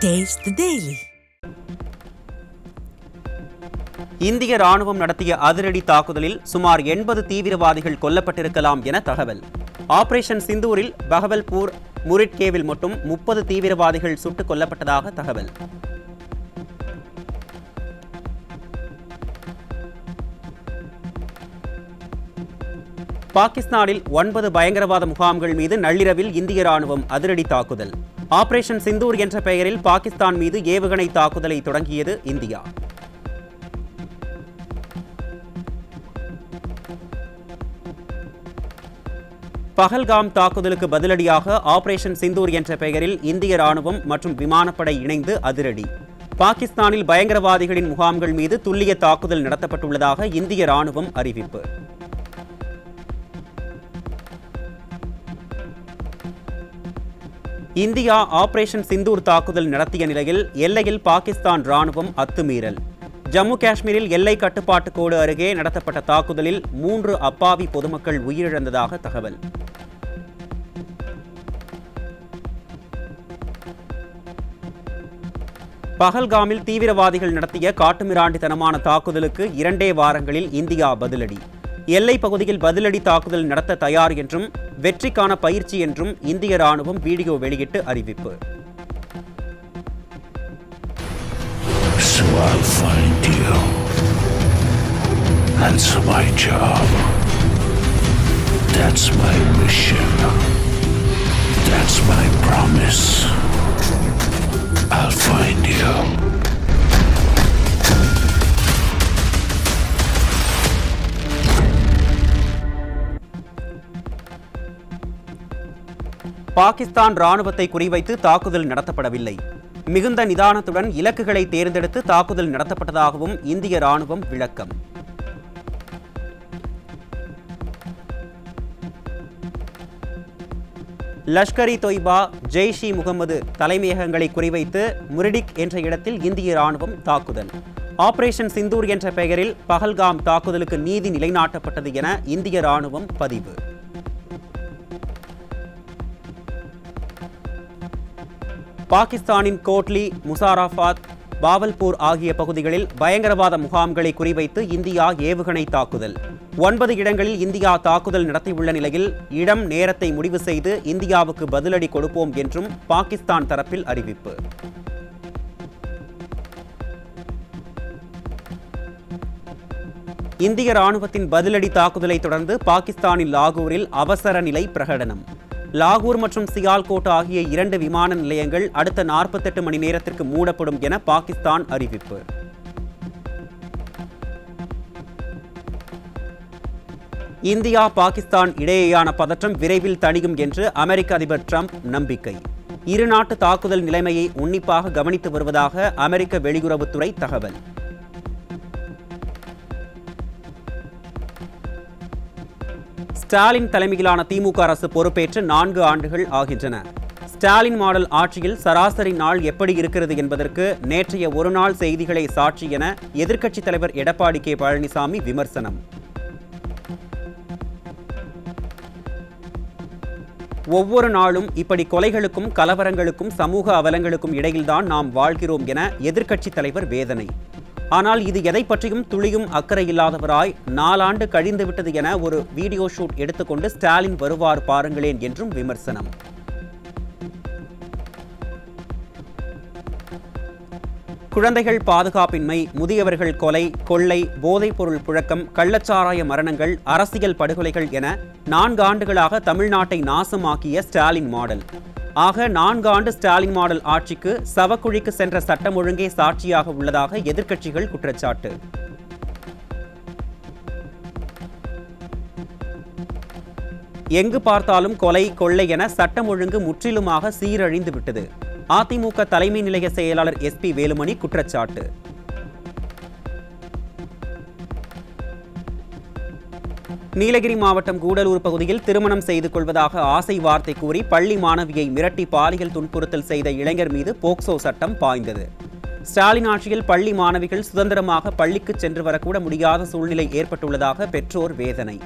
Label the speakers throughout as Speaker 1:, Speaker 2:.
Speaker 1: Taste the Daily.
Speaker 2: இந்திய ராணுவம் நடத்திய அதிரடி தாக்குதலில் சுமார் 80 தீவிரவாதிகள் கொல்லப்பட்டிருக்கலாம் என தகவல். ஆபரேஷன் சிந்தூரில் பஹவல்பூர் முரிட்கேவில் மட்டும் 30 தீவிரவாதிகள் சுட்டுக் கொல்லப்பட்டதாக தகவல். பாகிஸ்தானில் 9 பயங்கரவாத முகாம்கள் மீது நள்ளிரவில் இந்திய ராணுவம் அதிரடி தாக்குதல். ஆபரேஷன் சிந்தூர் என்ற பெயரில் பாகிஸ்தான் மீது ஏவுகணை தாக்குதலை தொடங்கியது இந்தியா. பஹல்காம் தாக்குதலுக்கு பதிலடியாக ஆபரேஷன் சிந்தூர் என்ற பெயரில் இந்திய ராணுவம் மற்றும் விமானப்படை இணைந்து அதிரடி. பாகிஸ்தானில் பயங்கரவாதிகளின் முகாம்கள் மீது துல்லிய தாக்குதல் நடத்தப்பட்டுள்ளதாக இந்திய ராணுவம் அறிவிப்பு. இந்தியா ஆபரேஷன் சிந்தூர் தாக்குதல் நடத்திய நிலையில் எல்லையில் பாகிஸ்தான் ராணுவம் அத்துமீறல். ஜம்மு காஷ்மீரில் எல்லை கட்டுப்பாட்டு கோடு அருகே நடத்தப்பட்ட தாக்குதலில் 3 அப்பாவி பொதுமக்கள் உயிரிழந்ததாக தகவல். பஹல்காமில் தீவிரவாதிகள் நடத்திய காட்டுமிராண்டித்தனமான தாக்குதலுக்கு 2 வாரங்களில் இந்தியா பதிலடி. எல்லை பகுதியில் பதிலடி தாக்குதல் நடத்த தயார் என்றும் வெற்றிக்கான பயிற்சி என்றும் இந்திய ராணுவம் வீடியோ வெளியிட்டு அறிவிப்பு.
Speaker 3: So I'll find you. That's my job. That's my mission. That's my promise. I'll find you.
Speaker 2: Pakistan ராணுவத்தை குறிவைத்து தாக்குதல் நடத்தப்படவில்லை. மிகுந்த நிதானத்துடன் இலக்குகளை தேர்ந்தெடுத்து தாக்குதல் நடத்தப்பட்டதாகவும் இந்திய ராணுவம் விளக்கம். லஷ்கர்-இ தொய்பா, ஜெய்ஷ் இ முகமது தலைமையகங்களை குறிவைத்து முரிடிக் என்ற இடத்தில் இந்திய ராணுவம் தாக்குதல். ஆபரேஷன் சிந்தூர் என்ற பெயரில் பஹல்காம் தாக்குதலுக்கு நீதி நிலைநாட்டப்பட்டது என இந்திய ராணுவம் பதிவு. பாகிஸ்தானின் கோட்லி, முசாராபாத், பாவல்பூர் ஆகிய பகுதிகளில் பயங்கரவாத முகாம்களை குறிவைத்து இந்தியா ஏவுகணை தாக்குதல். 9 இடங்களில் இந்தியா தாக்குதல் நடத்தியுள்ள நிலையில் இடம் நேரத்தை முடிவு செய்து இந்தியாவுக்கு பதிலடி கொடுப்போம் என்றும் பாகிஸ்தான் தரப்பில் அறிவிப்பு. இந்திய ராணுவத்தின் பதிலடி தாக்குதலை தொடர்ந்து பாகிஸ்தானின் லாகூரில் அவசர நிலை பிரகடனம். லாகூர் மற்றும் சியால்கோட் ஆகிய 2 விமான நிலையங்கள் அடுத்த 48 மணி நேரத்திற்கு மூடப்படும் என பாகிஸ்தான் அறிவிப்பு. இந்தியா பாகிஸ்தான் இடையேயான பதற்றம் விரைவில் தணியும் என்று அமெரிக்க அதிபர் டிரம்ப் நம்பிக்கை. இரு நாட்டு தாக்குதல் நிலைமையை உன்னிப்பாக கவனித்து வருவதாக அமெரிக்க வெளியுறவுத்துறை தகவல். ஸ்டாலின் தலைமையிலான திமுக அரசு பொறுப்பேற்று 4 ஆண்டுகள் ஆகின்றன. ஸ்டாலின் மாடல் ஆட்சியில் சராசரி நாள் எப்படி இருக்கிறது என்பதற்கு நேற்றைய ஒரு நாள் செய்திகளை சாட்சி என எதிர்க்கட்சித் தலைவர் எடப்பாடி கே பழனிசாமி விமர்சனம். ஒவ்வொரு நாளும் இப்படி கொலைகளுக்கும் கலவரங்களுக்கும் சமூக அவலங்களுக்கும் இடையில்தான் நாம் வாழ்கிறோம் என எதிர்க்கட்சித் தலைவர் வேதனை. ஆனால் இது எதை பற்றியும் துளியும் அக்கறை இல்லாதவராய் 4 ஆண்டு கழிந்துவிட்டது என ஒரு வீடியோ ஷூட் எடுத்துக்கொண்டு ஸ்டாலின் வருவார் பாருங்களேன் என்றும் விமர்சனம். குழந்தைகள் பாதுகாப்பின்மை, முதியவர்கள் கொலை, கொள்ளை, போதைப் பொருள் புழக்கம், கள்ளச்சாராய மரணங்கள், அரசியல் படுகொலைகள் என 4 ஆண்டுகளாக தமிழ்நாட்டை நாசமாக்கிய ஸ்டாலின் மாடல். ஆக 4 ஆண்டு ஸ்டாலின் மாடல் ஆட்சிக்கு சவக்குழிக்கு சென்ற சட்டம் ஒழுங்கே சாட்சியாக உள்ளதாக எதிர்க்கட்சிகள் குற்றச்சாட்டு. எங்கு பார்த்தாலும் கொலை, கொள்ளை என சட்டம் ஒழுங்கு முற்றிலுமாக சீரழிந்து விட்டது. அதிமுக தலைமை நிலைய செயலாளர் SP வேலுமணி குற்றச்சாட்டு. நீலகிரி மாவட்டம் கூடலூர் பகுதியில் திருமணம் செய்து கொள்வதாக ஆசை வார்த்தை கூறி பள்ளி மாணவியை மிரட்டி பாலியல் துன்புறுத்தல் செய்த இளைஞர் மீது போக்சோ சட்டம் பாய்ந்தது. ஸ்டாலின் ஆட்சியில் பள்ளி மாணவிகள் சுதந்திரமாக பள்ளிக்கு சென்று வரக்கூட முடியாத சூழ்நிலை ஏற்பட்டுள்ளதாக பெற்றோர் வேதனை.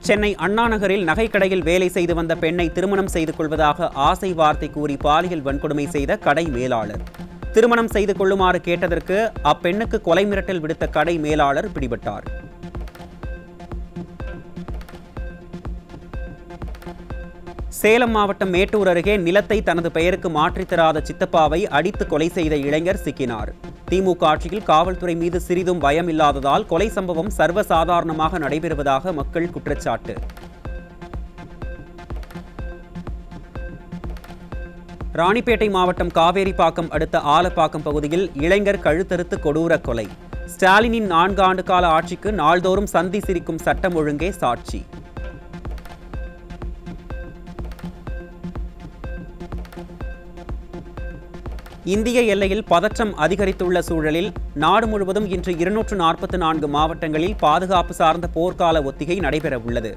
Speaker 2: சென்னை அண்ணா நகரில் நகைக்கடையில் வேலை செய்து வந்த பெண்ணை திருமணம் செய்து கொள்வதாக ஆசை வார்த்தை கூறி பாலியல் வன்கொடுமை செய்த கடை மேலாளர். திருமணம் செய்து கொள்ளுமாறு கேட்டதற்கு அப்பெண்ணுக்கு கொலை மிரட்டல் விடுத்த கடை மேலாளர் பிடிபட்டார். சேலம் மாவட்டம் மேட்டூர் அருகே நிலத்தை தனது பெயருக்கு மாற்றித்தராத சித்தப்பாவை அடித்து கொலை செய்த இளைஞர் சிக்கினார். திமுக ஆட்சியில் காவல்துறை மீது சிறிதும் பயம் இல்லாததால் கொலை சம்பவம் சர்வசாதாரணமாக நடைபெறுவதாக மக்கள் குற்றச்சாட்டு. ராணிப்பேட்டை மாவட்டம் காவேரிப்பாக்கம் அடுத்த ஆலப்பாக்கம் பகுதியில் இளைஞர் கழுத்தறுத்து கொடூர கொலை. ஸ்டாலினின் 4 ஆண்டு கால ஆட்சிக்கு நாள்தோறும் சந்தி சிரிக்கும் சட்டம் ஒழுங்கே சாட்சி. இந்திய எல்லையில் பதற்றம் அதிகரித்துள்ள சூழலில் நாடு முழுவதும் இன்று 244 மாவட்டங்களில் பாதுகாப்பு சார்ந்த போர்க்கால ஒத்திகை நடைபெறவுள்ளது.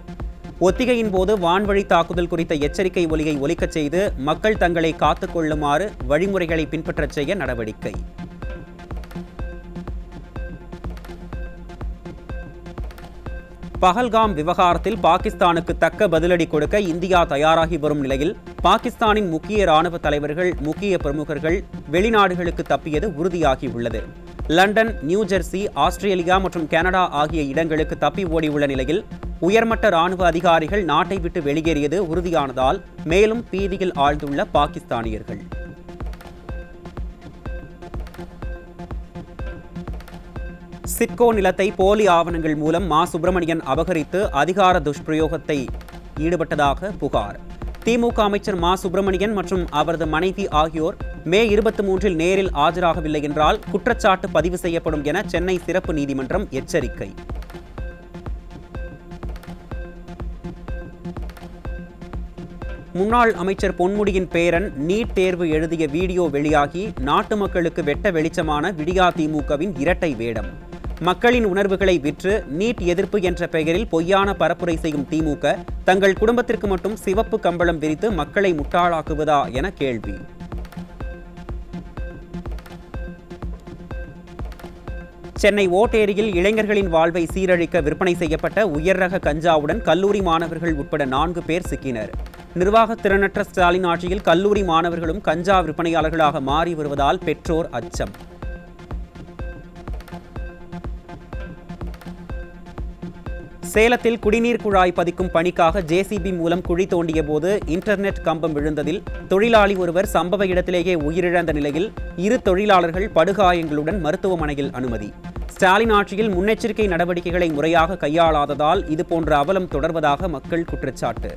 Speaker 2: ஒத்திகையின் போது வான்வழி தாக்குதல் குறித்த எச்சரிக்கை ஒலியை ஒலிக்கச் செய்து மக்கள் தங்களை காத்துக் கொள்ளுமாறு வழிமுறைகளை பின்பற்றச் செய்ய நடவடிக்கை. பஹல்காம் விவகாரத்தில் பாகிஸ்தானுக்கு தக்க பதிலடி கொடுக்க இந்தியா தயாராகி வரும் நிலையில் பாகிஸ்தானின் முக்கிய ராணுவ தலைவர்கள், முக்கிய பிரமுகர்கள் வெளிநாடுகளுக்கு தப்பியது உறுதியாகியுள்ளது. லண்டன், நியூஜெர்சி, ஆஸ்திரேலியா மற்றும் கனடா ஆகிய இடங்களுக்கு தப்பி ஓடியுள்ள நிலையில் உயர்மட்ட ராணுவ அதிகாரிகள் நாட்டை விட்டு வெளியேறியது உறுதியானதால் மேலும் பீதியில் ஆழ்ந்துள்ள பாகிஸ்தானியர்கள். சிட்கோ நிலத்தை போலி ஆவணங்கள் மூலம் மா. சுப்பிரமணியன் அபகரித்து அதிகார துஷ்பிரயோகத்தை ஈடுபட்டதாக புகார். திமுக அமைச்சர் மா. சுப்பிரமணியன் மற்றும் அவரது மனைவி ஆகியோர் மே 23 நேரில் ஆஜராகவில்லை என்றால் குற்றச்சாட்டு பதிவு செய்யப்படும் என சென்னை சிறப்பு நீதிமன்றம் எச்சரிக்கை. முன்னாள் அமைச்சர் பொன்முடியின் பேரன் நீட் தேர்வு எழுதிய வீடியோ வெளியாகி நாட்டு மக்களுக்கு வெட்ட வெளிச்சமான விடியா திமுகவின் இரட்டை வேடம். மக்களின் உணர்வுகளை விற்று நீட் எதிர்ப்பு என்ற பெயரில் பொய்யான பரப்புரை செய்யும் திமுக தங்கள் குடும்பத்திற்கு மட்டும் சிவப்பு கம்பளம் விரித்து மக்களை முட்டாளாக்குவதா என கேள்வி. சென்னை ஓட்டேரியில் இளைஞர்களின் வாழ்வை சீரழிக்க விற்பனை செய்யப்பட்ட உயர் ரக கஞ்சாவுடன் கல்லூரி மாணவர்கள் உட்பட 4 பேர் சிக்கினர். நிர்வாக திறனற்ற ஸ்டாலின் ஆட்சியில் கல்லூரி மாணவர்களும் கஞ்சா விற்பனையாளர்களாக மாறி வருவதால் பெற்றோர் அச்சம். சேலத்தில் குடிநீர் குழாய் பதிக்கும் பணிக்காக ஜேசிபி மூலம் குழி தோண்டிய போது இன்டர்நெட் கம்பம் விழுந்ததில் தொழிலாளி ஒருவர் சம்பவ இடத்திலேயே உயிரிழந்த நிலையில் 2 தொழிலாளர்கள் படுகாயங்களுடன் மருத்துவமனையில் அனுமதி. ஸ்டாலின் ஆட்சியில் முன்னெச்சரிக்கை நடவடிக்கைகளை முறையாக கையாளாததால் இதுபோன்ற அவலம் தொடர்வதாக மக்கள் குற்றச்சாட்டு.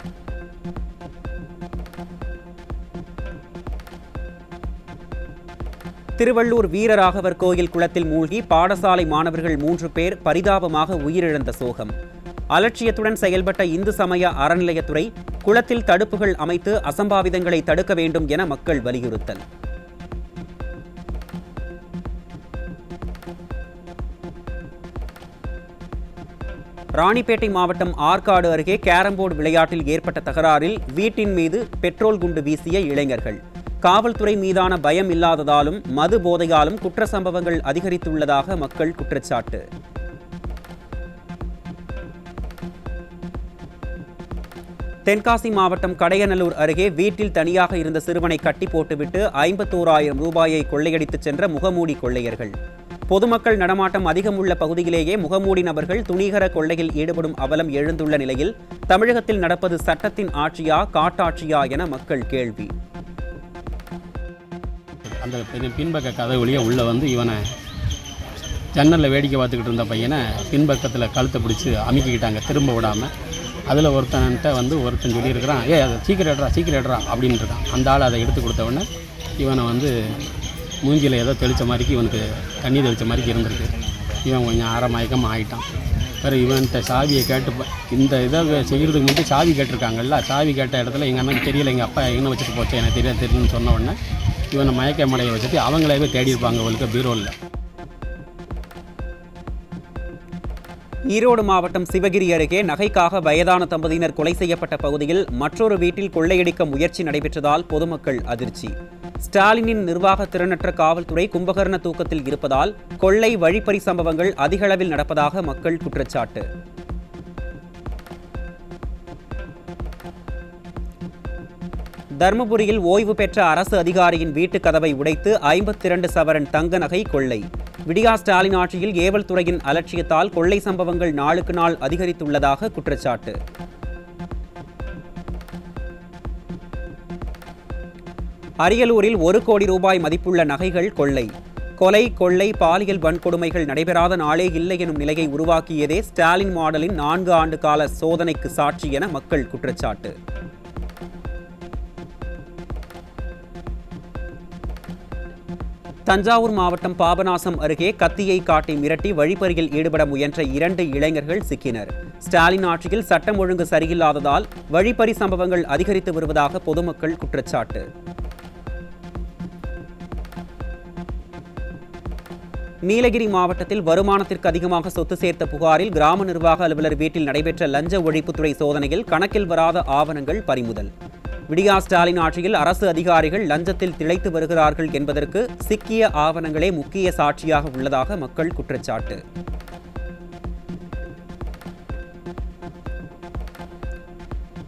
Speaker 2: திருவள்ளூர் வீரராகவர் கோயில் குளத்தில் மூழ்கி பாடசாலை மாணவர்கள் 3 பேர் பரிதாபமாக உயிரிழந்த சோகம். அலட்சியத்துடன் செயல்பட்ட இந்து சமய அறநிலையத்துறை குளத்தில் தடுப்புகள் அமைத்து அசம்பாவிதங்களை தடுக்க வேண்டும் என மக்கள் வலியுறுத்தல். ராணிப்பேட்டை மாவட்டம் ஆற்காடு அருகே கேரம்போர்டு விளையாட்டில் ஏற்பட்ட தகராறில் வீட்டின் மீது பெட்ரோல் குண்டு வீசிய இளைஞர்கள். காவல்துறை மீதான பயம் இல்லாததாலும் மது போதையாலும் குற்ற சம்பவங்கள் அதிகரித்துள்ளதாக மக்கள் குற்றச்சாட்டு. தென்காசி மாவட்டம் கடையநல்லூர் அருகே வீட்டில் தனியாக இருந்த சிறுவனை கட்டி போட்டுவிட்டு 51,000 ரூபாயை கொள்ளையடித்துச் சென்ற முகமூடி கொள்ளையர்கள். பொதுமக்கள் நடமாட்டம் அதிகம் உள்ள பகுதியிலேயே முகமூடி நபர்கள் துணிகர கொள்ளையில் ஈடுபடும் அவலம் எழுந்துள்ள நிலையில் தமிழகத்தில் நடப்பது சட்டத்தின் ஆட்சியா காட்டாட்சியா என மக்கள் கேள்வி.
Speaker 1: அந்த பின்பக்க கதை வழியாக உள்ளே வந்து இவனை ஜன்னலில் வேடிக்கை பார்த்துக்கிட்டு இருந்த பையனை பின்பக்கத்தில் கழுத்தை பிடிச்சி அமுக்கிக்கிட்டாங்க திரும்ப விடாமல். அதில் ஒருத்தன்ட்ட வந்து ஒருத்தன் சொல்லியிருக்கிறான், அதை சீக்கிரட்ரா அப்படின்ட்டு இருக்கான். அந்த ஆள் அதை எடுத்து கொடுத்தவொடனே இவனை வந்து மூஞ்சியில் ஏதோ தெளித்த மாதிரிக்கு இவனுக்கு தண்ணி தெளித்த மாதிரிக்கு இருந்திருக்கு. இவன் கொஞ்சம் மயக்கமாக ஆகிட்டான். வேறு இவன்கிட்ட சாவியை கேட்டு இந்த இதை செய்கிறதுக்கு முன்னாடி சாவி கேட்டிருக்காங்கல்ல, சாவி கேட்ட இடத்துல எங்கள் அண்ணனுக்கு தெரியல, எங்கள் அப்பா எங்கே வச்சுட்டு போச்சு எனக்கு தெரியுதுன்னு சொன்ன உடனே இவனை மயக்க மடையை வச்சுட்டு அவங்களாவே தேடி இருப்பாங்க அவளுக்கு பீரோவில்.
Speaker 2: ஈரோடு மாவட்டம் சிவகிரி அருகே நகைக்காக வயதான தம்பதியினர் கொலை செய்யப்பட்ட பகுதியில் மற்றொரு வீட்டில் கொள்ளையடிக்க முயற்சி நடைபெற்றதால் பொதுமக்கள் அதிர்ச்சி. ஸ்டாலினின் நிர்வாக திறனற்ற காவல்துறை கும்பகர்ண தூக்கத்தில் இருப்பதால் கொள்ளை வழிப்பறி சம்பவங்கள் அதிக அளவில் நடப்பதாக மக்கள் குற்றச்சாட்டு. தருமபுரியில் ஓய்வு பெற்ற அரசு அதிகாரியின் வீட்டு கதவை உடைத்து 52 சவரன் தங்க நகை கொள்ளை. விடியா ஸ்டாலின் ஆட்சியில் ஏவல் துறையின் அலட்சியத்தால் கொள்ளை சம்பவங்கள் நாளுக்கு நாள் அதிகரித்துள்ளதாக குற்றச்சாட்டு. அரியலூரில் 1 கோடி ரூபாய் மதிப்புள்ள நகைகள் கொள்ளை. கொலை, கொள்ளை, பாலியல் வன்கொடுமைகள் நடைபெறாத நாளே இல்லை எனும் நிலையை உருவாக்கியதே ஸ்டாலின் மாடலின் 4 ஆண்டு கால சோதனைக்கு சாட்சி என மக்கள் குற்றச்சாட்டு. தஞ்சாவூர் மாவட்டம் பாபநாசம் அருகே கத்தியை காட்டி மிரட்டி வழிப்பறியில் ஈடுபட முயன்ற 2 இளைஞர்கள் சிக்கினர். ஸ்டாலின் ஆட்சியில் சட்டம் ஒழுங்கு சரியில்லாததால் வழிப்பறி சம்பவங்கள் அதிகரித்து வருவதாக பொதுமக்கள் குற்றச்சாட்டு. நீலகிரி மாவட்டத்தில் வருமானத்திற்கு அதிகமாக சொத்து சேர்த்த புகாரில் கிராம நிர்வாக அலுவலர் வீட்டில் நடைபெற்ற லஞ்ச ஒழிப்புத்துறை சோதனையில் கணக்கில் வராத ஆவணங்கள் பறிமுதல். விடியா ஸ்டாலின் ஆட்சியில் அரசு அதிகாரிகள் லஞ்சத்தில் திளைத்து வருகிறார்கள் என்பதற்கு சிக்கிய ஆவணங்களே முக்கிய சாட்சியாக உள்ளதாக மக்கள் குற்றச்சாட்டு.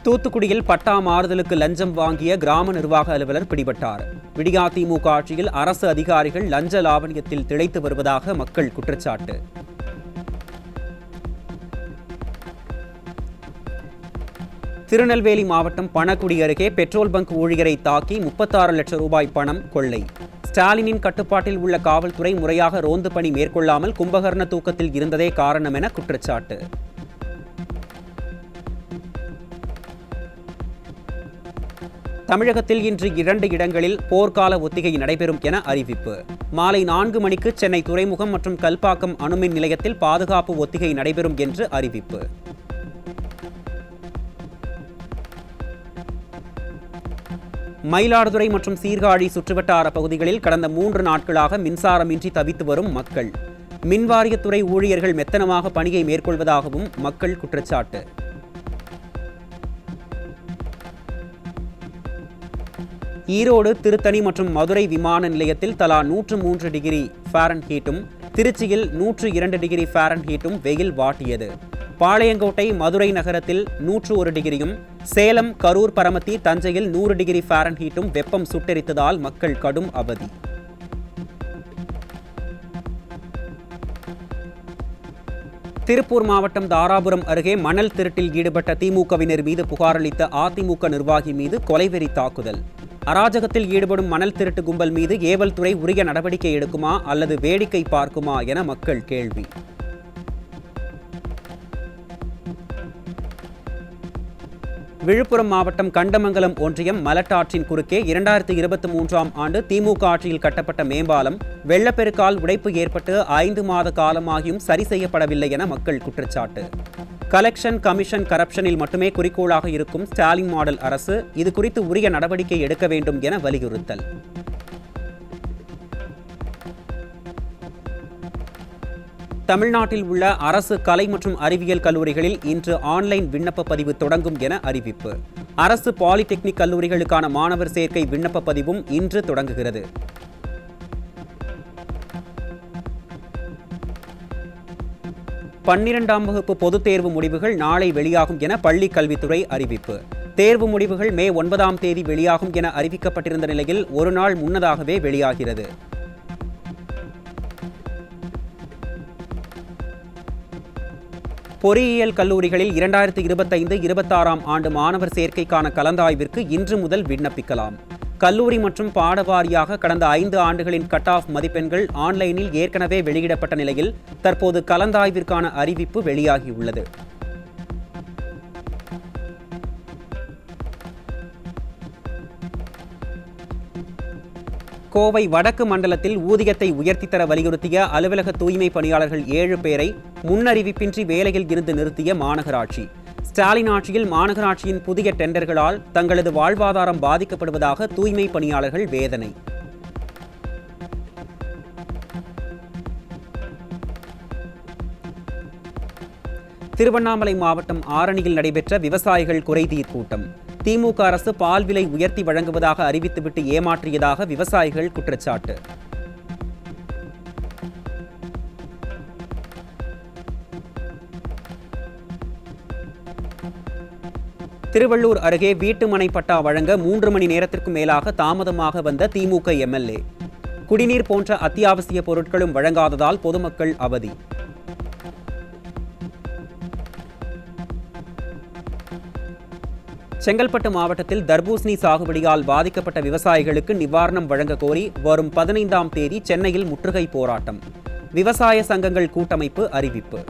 Speaker 2: தூத்துக்குடியில் பட்டா மாறுதலுக்கு லஞ்சம் வாங்கிய கிராம நிர்வாக அலுவலர் பிடிபட்டார். விடியா திமுக ஆட்சியில் அரசு அதிகாரிகள் லஞ்ச லாவணியத்தில் திளைத்து வருவதாக மக்கள் குற்றச்சாட்டு. திருநெல்வேலி மாவட்டம் பணக்குடி அருகே பெட்ரோல் பங்க் ஊழியரை தாக்கி 36 லட்சம் ரூபாய் பணம் கொள்ளை. ஸ்டாலினின் கட்டுப்பாட்டில் உள்ள காவல்துறை முறையாக ரோந்து பணி மேற்கொள்ளாமல் கும்பகர்ண தூக்கத்தில் இருந்ததே காரணம் என குற்றச்சாட்டு. தமிழகத்தில் இன்று 2 இடங்களில் போர்க்கால ஒத்திகை நடைபெறும் என அறிவிப்பு. மாலை 4 மணிக்கு சென்னை துறைமுகம் மற்றும் கல்பாக்கம் அணுமின் நிலையத்தில் பாதுகாப்பு ஒத்திகை நடைபெறும் என்று அறிவிப்பு. மயிலாடுதுறை மற்றும் சீர்காழி சுற்றுவட்டார பகுதிகளில் கடந்த 3 நாட்களாக மின்சாரமின்றி தவித்து வரும் மக்கள். மின்வாரியத்துறை ஊழியர்கள் மெத்தனமாக பணியை மேற்கொள்வதாகவும் மக்கள் குற்றச்சாட்டு. ஈரோடு, திருத்தணி மற்றும் மதுரை விமான நிலையத்தில் தலா 103 டிகிரி ஃபாரன்ஹீட்டும், திருச்சியில் 102 டிகிரி ஃபாரன்ஹீட்டும் வெயில் வாட்டியது. பாளையங்கோட்டை, மதுரை நகரத்தில் 101 டிகிரியும், சேலம், கரூர், பரமத்தி, தஞ்சையில் 100 டிகிரி ஃபாரன்ஹீட்டும் வெப்பம் சுட்டெரித்ததால் மக்கள் கடும் அவதி. திருப்பூர் மாவட்டம் தாராபுரம் அருகே மணல் திருட்டில் ஈடுபட்ட திமுகவினர் மீது புகாரளித்த அதிமுக நிர்வாகி மீது கொலைவெறி தாக்குதல். அராஜகத்தில் ஈடுபடும் மணல் திருட்டு கும்பல் மீது ஏவல் துறை உரிய நடவடிக்கை எடுக்குமா அல்லது வேடிக்கை பார்க்குமா என மக்கள் கேள்வி. விழுப்புரம் மாவட்டம் கண்டமங்கலம் ஒன்றியம் மலட்டாற்றின் குறுக்கே 2023ஆம் ஆண்டு திமுக ஆட்சியில் கட்டப்பட்ட மேம்பாலம் வெள்ளப்பெருக்கால் உடைப்பு ஏற்பட்டு 5 மாத காலமாகியும் சரி செய்யப்படவில்லை என மக்கள் குற்றச்சாட்டு. கலெக்ஷன் கமிஷன் கரப்ஷனில் மட்டுமே குறிக்கோளாக இருக்கும் ஸ்டாலின் மாடல் அரசு இது குறித்து உரிய நடவடிக்கை எடுக்க வேண்டும் என வலியுறுத்தல். தமிழ்நாட்டில் உள்ள அரசு கலை மற்றும் அறிவியல் கல்லூரிகளில் இன்று ஆன்லைன் விண்ணப்ப பதிவு தொடங்கும் என அறிவிப்பு. அரசு பாலிடெக்னிக் கல்லூரிகளுக்கான மாணவர் சேர்க்கை விண்ணப்ப பதிவும் இன்று தொடங்குகிறது. பன்னிரண்டாம் வகுப்பு பொதுத் தேர்வு முடிவுகள் நாளை வெளியாகும் என பள்ளிக் கல்வித்துறை அறிவிப்பு. தேர்வு முடிவுகள் மே 9ஆம் தேதி வெளியாகும் என அறிவிக்கப்பட்டிருந்த நிலையில் ஒரு நாள் முன்னதாகவே வெளியாகிறது. பொறியியல் கல்லூரிகளில் 2025-26ஆம் ஆண்டு மாணவர் சேர்க்கைக்கான கலந்தாய்விற்கு இன்று முதல் விண்ணப்பிக்கலாம். கல்லூரி மற்றும் பாடவாரியாக கடந்த 5 ஆண்டுகளின் கட் ஆஃப் மதிப்பெண்கள் ஆன்லைனில் ஏற்கனவே வெளியிடப்பட்ட நிலையில் தற்போது கலந்தாய்விற்கான அறிவிப்பு வெளியாகியுள்ளது. கோவை வடக்கு மண்டலத்தில் ஊதியத்தை உயர்த்தித் தர வலியுறுத்திய அலுவலக தூய்மை பணியாளர்கள் 7 பேரை முன்னறிவிப்பின்றி வேலையில் இருந்து நிறுத்திய மாநகராட்சி. ஸ்டாலின் ஆட்சியில் மாநகராட்சியின் புதிய டெண்டர்களால் தங்களது வாழ்வாதாரம் பாதிக்கப்படுவதாக தூய்மை பணியாளர்கள் வேதனை. திருவண்ணாமலை மாவட்டம் ஆரணியில் நடைபெற்ற விவசாயிகள் குறைதீர் கூட்டம். திமுக அரசு பால் விலை உயர்த்தி வழங்குவதாக அறிவித்துவிட்டு ஏமாற்றியதாக விவசாயிகள் குற்றச்சாட்டு. திருவள்ளூர் அருகே வீட்டுமனை பட்டா வழங்க 3 மணி நேரத்திற்கு மேலாக தாமதமாக வந்த திமுக எம்எல்ஏ. குடிநீர் போன்ற அத்தியாவசிய பொருட்களும் வழங்காததால் பொதுமக்கள் அவதி. செங்கல்பட்டு மாவட்டத்தில் தர்பூசணி சாகுபடியால் பாதிக்கப்பட்ட விவசாயிகளுக்கு நிவாரணம் வழங்க கோரி வரும் 15ஆம் தேதி சென்னையில் முற்றுகை போராட்டம். விவசாய சங்கங்கள் கூட்டமைப்பு அறிவிப்பு.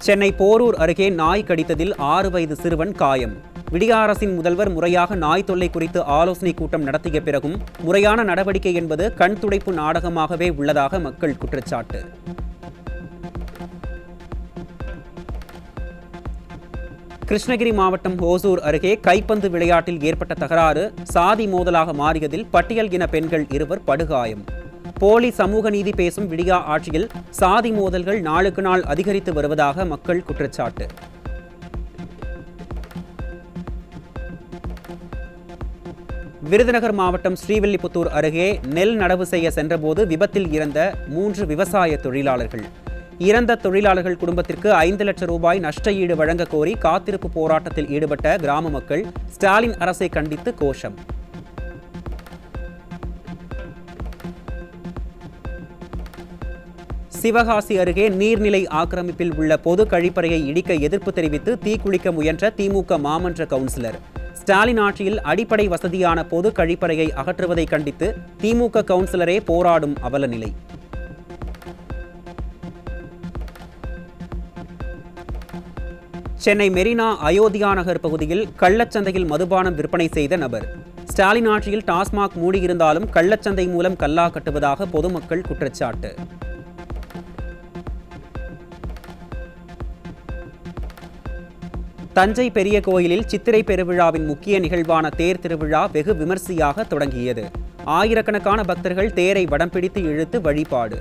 Speaker 2: சென்னை போரூர் அருகே நாய் கடித்ததில் 6 வயது சிறுவன் காயம். விடிய அரசின் முதல்வர் முறையாக நாய் தொல்லை குறித்து ஆலோசனை கூட்டம் நடத்திய பிறகும் முறையான நடவடிக்கை என்பது கண் துடைப்பு நாடகமாகவே உள்ளதாக மக்கள் குற்றச்சாட்டு. கிருஷ்ணகிரி மாவட்டம் ஓசூர் அருகே கைப்பந்து விளையாட்டில் ஏற்பட்ட தகராறு சாதி மோதலாக மாறியதில் பட்டியல் இன பெண்கள் 2 படுகாயம். போலி சமூக நீதி பேசும் விடியா ஆட்சியில் சாதி மோதல்கள் நாளுக்கு நாள் அதிகரித்து வருவதாக மக்கள் குற்றச்சாட்டு. விருதுநகர் மாவட்டம் ஸ்ரீவில்லிபுத்தூர் அருகே நெல் நடவு செய்ய சென்றபோது விபத்தில் இறந்த 3 விவசாய தொழிலாளர்கள். இறந்த தொழிலாளர்கள் குடும்பத்திற்கு 5 லட்சம் ரூபாய் நஷ்ட ஈடு வழங்க கோரி காத்திருப்பு போராட்டத்தில் ஈடுபட்ட கிராம மக்கள் ஸ்டாலின் அரசை கண்டித்து கோஷம். சிவகாசி அருகே நீர்நிலை ஆக்கிரமிப்பில் உள்ள பொது கழிப்பறையை இடிக்க எதிர்ப்பு தெரிவித்து தீக்குளிக்க முயன்ற திமுக மாமன்ற கவுன்சிலர். ஸ்டாலின் ஆட்சியில் அடிப்படை வசதியான பொது கழிப்பறையை அகற்றுவதை கண்டித்து திமுக கவுன்சிலரே போராடும் அவலநிலை. சென்னை மெரினா அயோத்தியா நகர் பகுதியில் கள்ளச்சந்தையில் மதுபானம் விற்பனை செய்த நபர். ஸ்டாலின் ஆட்சியில் டாஸ்மாக் மூடியிருந்தாலும் கள்ளச்சந்தை மூலம் கல்லா கட்டுவதாக பொதுமக்கள் குற்றச்சாட்டு. தஞ்சை பெரிய கோயிலில் சித்திரை பெருவிழாவின் முக்கிய நிகழ்வான தேர் திருவிழா வெகு விமர்சையாக தொடங்கியது. ஆயிரக்கணக்கான பக்தர்கள் தேரை வடம் பிடித்து இழுத்து வழிபாடு.